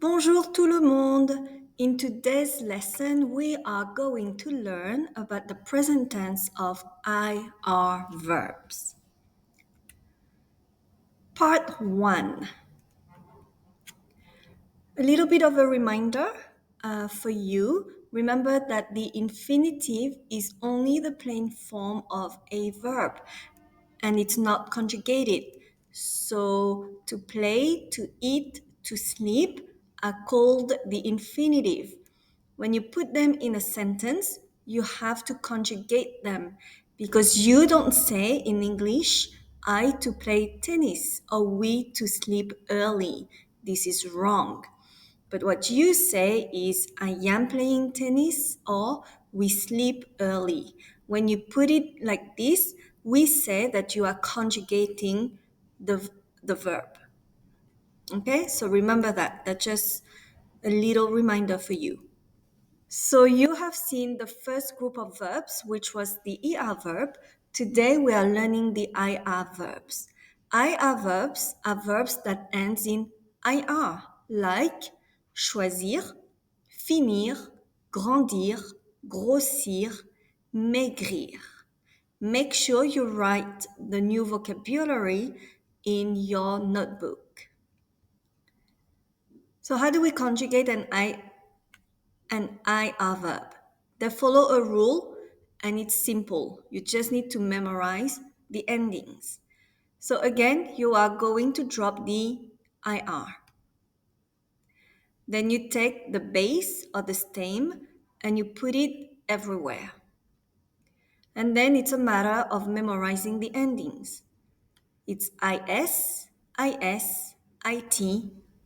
Bonjour tout le monde. In today's lesson, we are going to learn about the present tense of IR verbs. Part 1. A little bit of a reminder for you. Remember that the infinitive is only the plain form of a verb and it's not conjugated. So to play, to eat, to sleep are called the infinitive. When you put them in a sentence, you have to conjugate them because you don't say in English, I to play tennis or we to sleep early. This is wrong. But what you say is, I am playing tennis or we sleep early. When you put it like this, we say that you are conjugating the verb. Okay, so remember that. That's just a little reminder for you. So you have seen the first group of verbs, which was the ER verb. Today we are learning the IR verbs. IR verbs are verbs that ends in IR, like choisir, finir, grandir, grossir, maigrir. Make sure you write the new vocabulary in your notebook. So how do we conjugate an IR verb? They follow a rule and it's simple. You just need to memorize the endings. So again, you are going to drop the IR. Then you take the base or the stem and you put it everywhere. And then it's a matter of memorizing the endings. It's IS, IS, IT,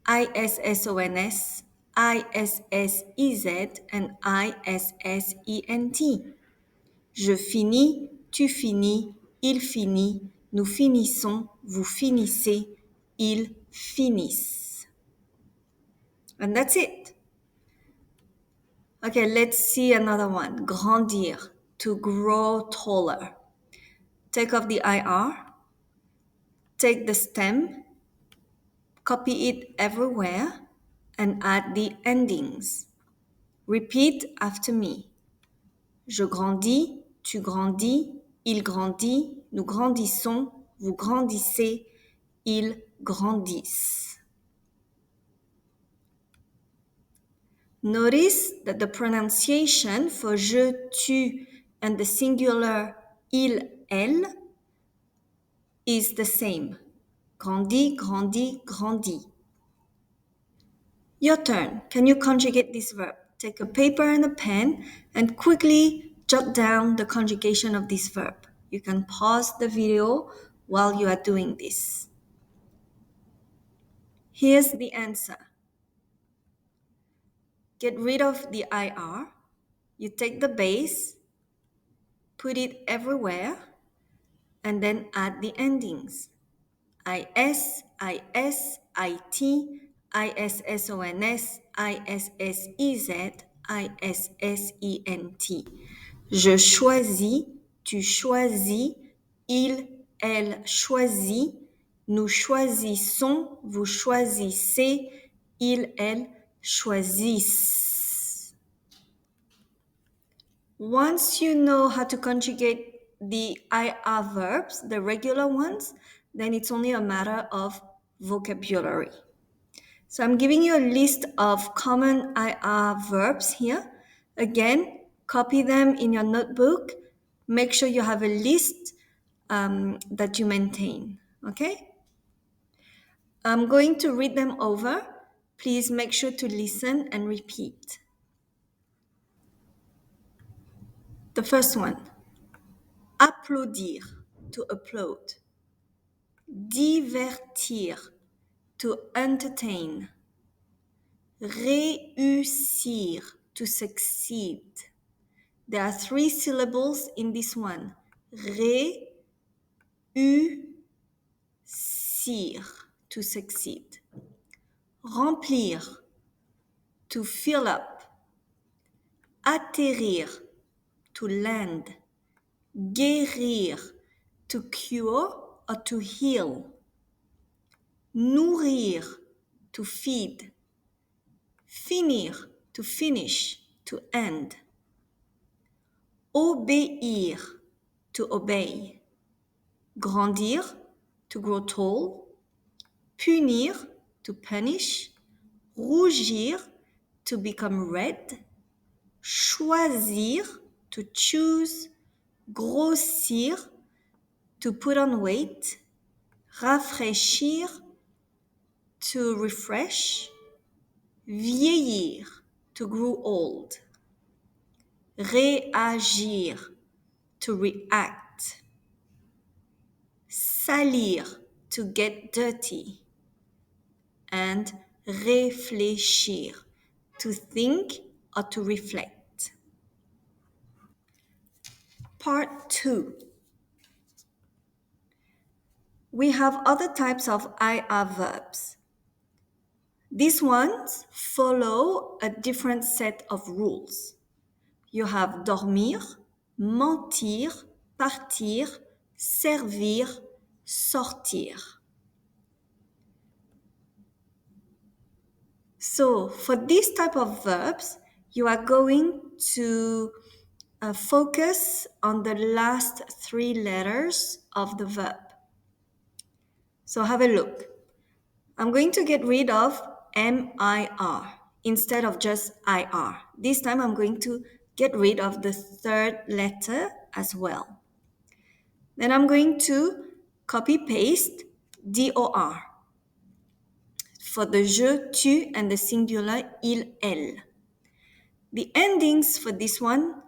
ISSONS, ISSEZ, and ISSENT. Je finis, tu finis, il finit, nous finissons, vous finissez, ils finissent. And that's it. Okay, let's see another one. Grandir, to grow taller. Take off the IR, take the stem, copy it everywhere, and add the endings. Repeat after me. Je grandis, tu grandis, il grandit, nous grandissons, vous grandissez, ils grandissent. Notice that the pronunciation for je, tu, and the singular il, elle is the same. Grandis, grandis, grandit. Your turn. Can you conjugate this verb? Take a paper and a pen and quickly jot down the conjugation of this verb. You can pause the video while you are doing this. Here's the answer. Get rid of the IR. You take the base, put it everywhere, and then add the endings. IS, IS, IT, ISSONS, ISSEZ, ISSENT. Je choisis, tu choisis, il, elle choisit, nous choisissons, vous choisissez, il, elle choisissent. Once you know how to conjugate the IR verbs, the regular ones, then it's only a matter of vocabulary. So I'm giving you a list of common IR verbs here. Again, copy them in your notebook. Make sure you have a list that you maintain, okay? I'm going to read them over. Please make sure to listen and repeat. The first one, applaudir, to applaud. Divertir, to entertain. Réussir, to succeed. There are 3 syllables in this one. Réussir, to succeed. Remplir, to fill up. Atterrir, to land. Guérir, to cure or to heal. Nourrir, to feed. Finir, to finish, to end. Obéir, to obey. Grandir, to grow tall. Punir, to punish. Rougir, to become red. Choisir, to choose. Grossir, to put on weight. Rafraîchir, to refresh. Vieillir, to grow old. Réagir, to react. Salir, to get dirty. And réfléchir, to think or to reflect. Part 2. We have other types of IR verbs. These ones follow a different set of rules. You have dormir, mentir, partir, servir, sortir. So for this type of verbs, you are going to focus on the last 3 letters of the verb. So have a look. I'm going to get rid of MIR instead of just IR. This time I'm going to get rid of the third letter as well. Then I'm going to copy paste DOR for the je, tu, and the singular il, elle. The endings for this one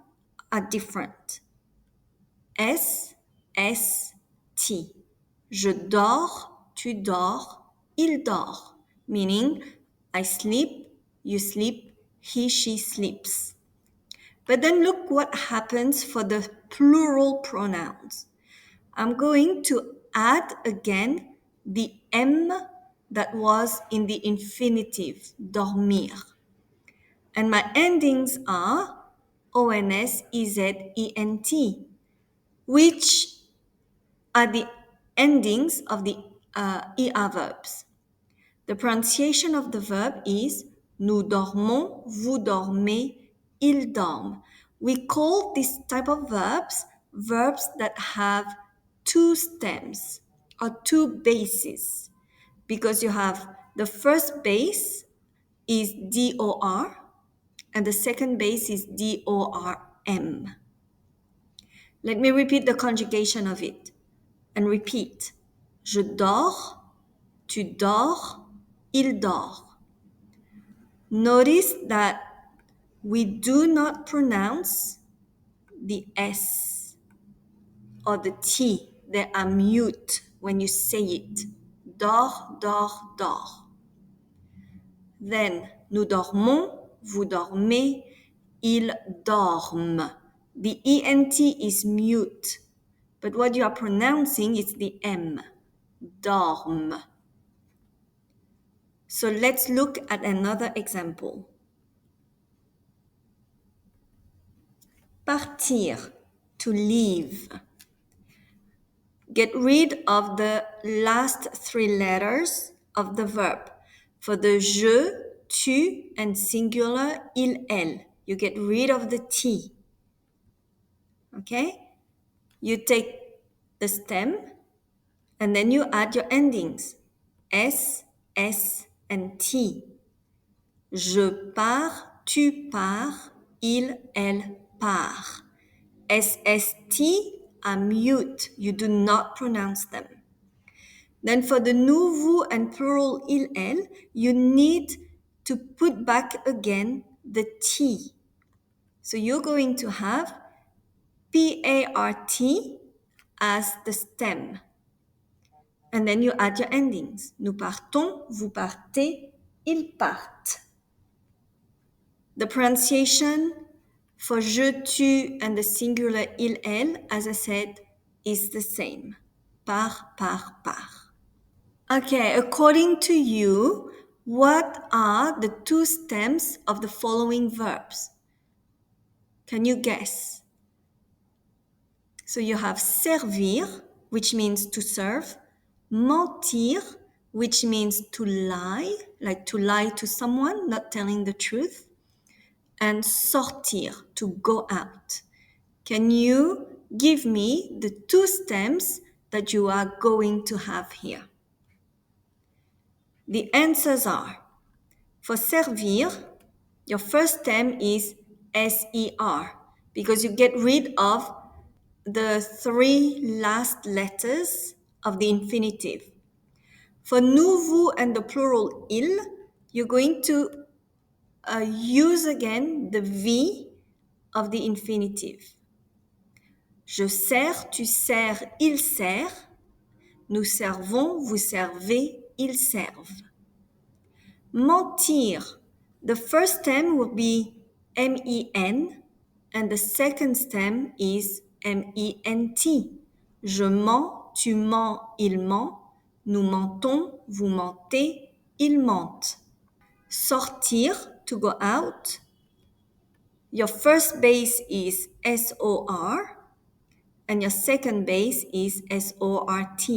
are different. S, S, T. Je dors, tu dors, il dort. Meaning, I sleep, you sleep, he, she sleeps. But then look what happens for the plural pronouns. I'm going to add again the M that was in the infinitive, dormir. And my endings are ONS, EZ, ENT, which are the endings of the ER verbs. The pronunciation of the verb is nous dormons, vous dormez, ils dorment. We call this type of verbs that have 2 stems or 2 bases, because you have the first base is DOR and the second base is DORM. Let me repeat the conjugation of it and repeat. Je dors, tu dors, il dort. Notice that we do not pronounce the S or the T. They are mute when you say it. Dors, dors, dors. Then, nous dormons, vous dormez, ils dorment. The ENT is mute, but what you are pronouncing is the M. Dorme. So let's look at another example. Partir, to leave. Get rid of the last 3 letters of the verb. For the je, tu, and singular il, elle, you get rid of the T. Okay? You take the stem and then you add your endings. S, S, and T. Je pars, tu pars, il, elle part. S, S, T are mute. You do not pronounce them. Then for the nous, vous, and plural il, elle, you need to put back again the T. So you're going to have PART as the stem. And then you add your endings. Nous partons, vous partez, ils partent. The pronunciation for je, tu, and the singular il, elle, as I said, is the same. Part, part, part. Okay, according to you, what are the 2 stems of the following verbs? Can you guess? So you have servir, which means to serve, mentir, which means to lie, like to lie to someone, not telling the truth, and sortir, to go out. Can you give me the two stems that you are going to have here? The answers are, for servir, your first stem is ser, because you get rid of the three last letters of the infinitive. For nous, vous, and the plural il, you're going to use again the V of the infinitive. Je sers, tu sers, il sert. Nous servons, vous servez, ils servent. Mentir. The first stem will be men and the second stem is ment. Je mens, tu mens, il ment. Nous mentons, vous mentez, ils mentent. Sortir, to go out. Your first base is SOR and your second base is SORT.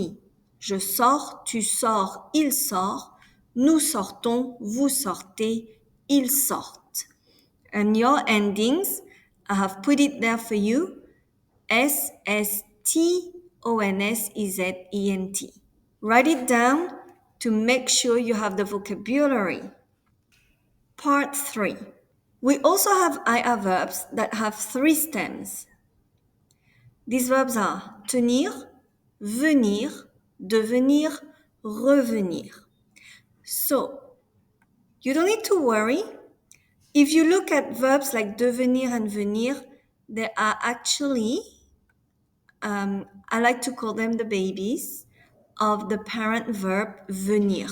Je sors, tu sors, il sort. Nous sortons, vous sortez, ils sortent. And your endings, I have put it there for you. SSTONSEZENT. Write it down to make sure you have the vocabulary. Part 3. We also have IR verbs that have three stems. These verbs are tenir, venir, devenir, revenir. So, you don't need to worry. If you look at verbs like devenir and venir, they are actually, I like to call them the babies of the parent verb venir.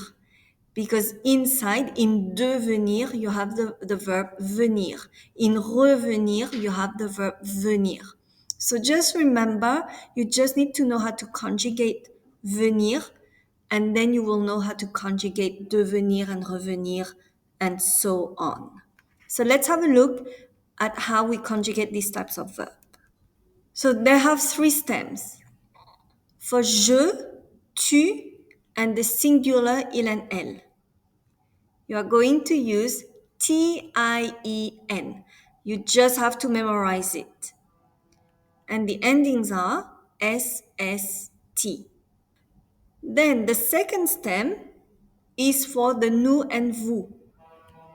Because inside, in devenir, you have the verb venir. In revenir, you have the verb venir. So just remember, you just need to know how to conjugate venir, and then you will know how to conjugate devenir and revenir, and so on. So let's have a look at how we conjugate these types of verbs. So they have three stems. For je, tu, and the singular il and elle, you are going to use TIEN. You just have to memorize it. And the endings are SST. Then the second stem is for the nous and vous.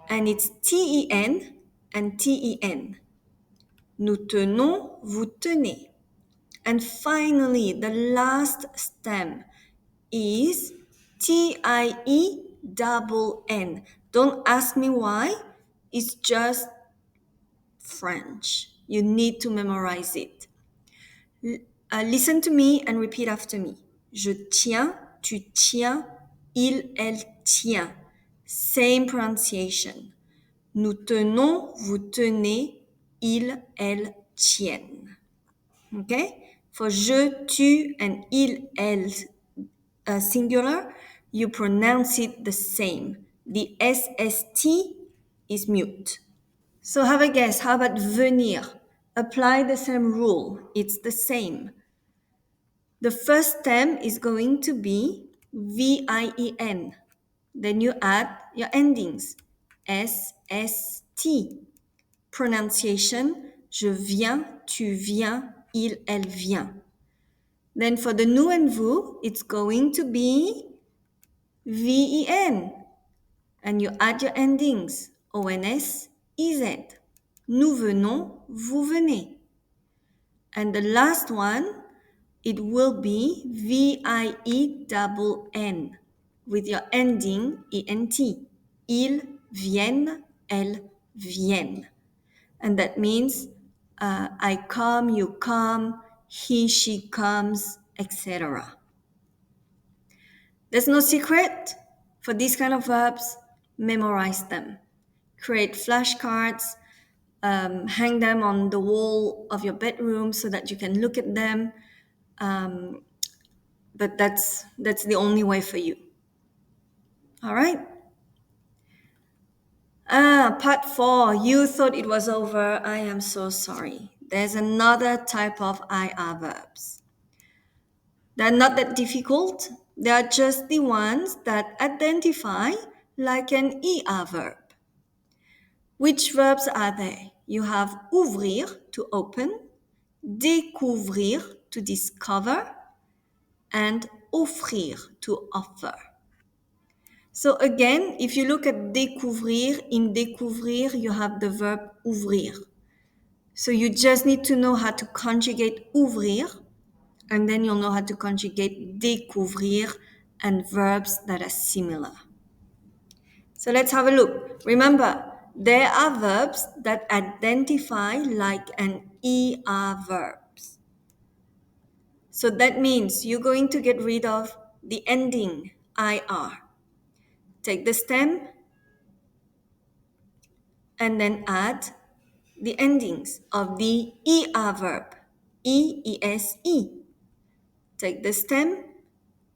And it's TEN and TEN. Nous tenons, vous tenez. And finally, the last stem is TIENN. Don't ask me why. It's just French. You need to memorize it. Listen to me and repeat after me. Je tiens, tu tiens, il, elle tient. Same pronunciation. Nous tenons, vous tenez, ils, elles tiennent. Okay? For je, tu, and il, elle singular, you pronounce it the same. The SST is mute. So have a guess. How about venir? Apply the same rule. It's the same. The first stem is going to be VIEN. Then you add your endings. SST. Pronunciation, je viens, tu viens, il, elle vient. Then for the nous and vous, it's going to be VEN. And you add your endings. ONS, EZ. Nous venons, vous venez. And the last one, it will be VIENN with your ending ENT. Ils viennent, elles viennent. And that means I come, you come, he, she comes, etc. There's no secret. For these kind of verbs, memorize them. Create flashcards, hang them on the wall of your bedroom so that you can look at them. But that's the only way for you. All right? Part 4. You thought it was over. I am so sorry. There's another type of IR verbs. They're not that difficult. They are just the ones that identify like an ER verb. Which verbs are they? You have ouvrir, to open, découvrir, to discover, and offrir, to offer. So again, if you look at découvrir, in découvrir, you have the verb ouvrir. So you just need to know how to conjugate ouvrir, and then you'll know how to conjugate découvrir and verbs that are similar. So let's have a look. Remember, there are verbs that identify like an ER verbs. So that means you're going to get rid of the ending IR. Take the stem and then add the endings of the ER verb. E-E-S-E. Take the stem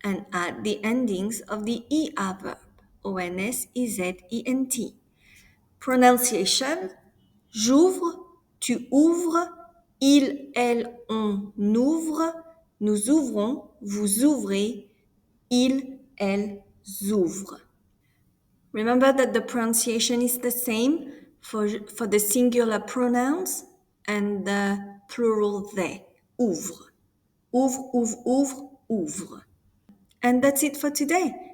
and add the endings of the ER verb. O-N-S-E-Z-E-N-T. Pronunciation. J'ouvre, tu ouvres, il, elle, on ouvre, nous ouvrons, vous ouvrez, ils, elles ouvrent. Remember that the pronunciation is the same for the singular pronouns and the plural they. Ouvre. Ouvre, ouvre, ouvre, ouvre. And that's it for today.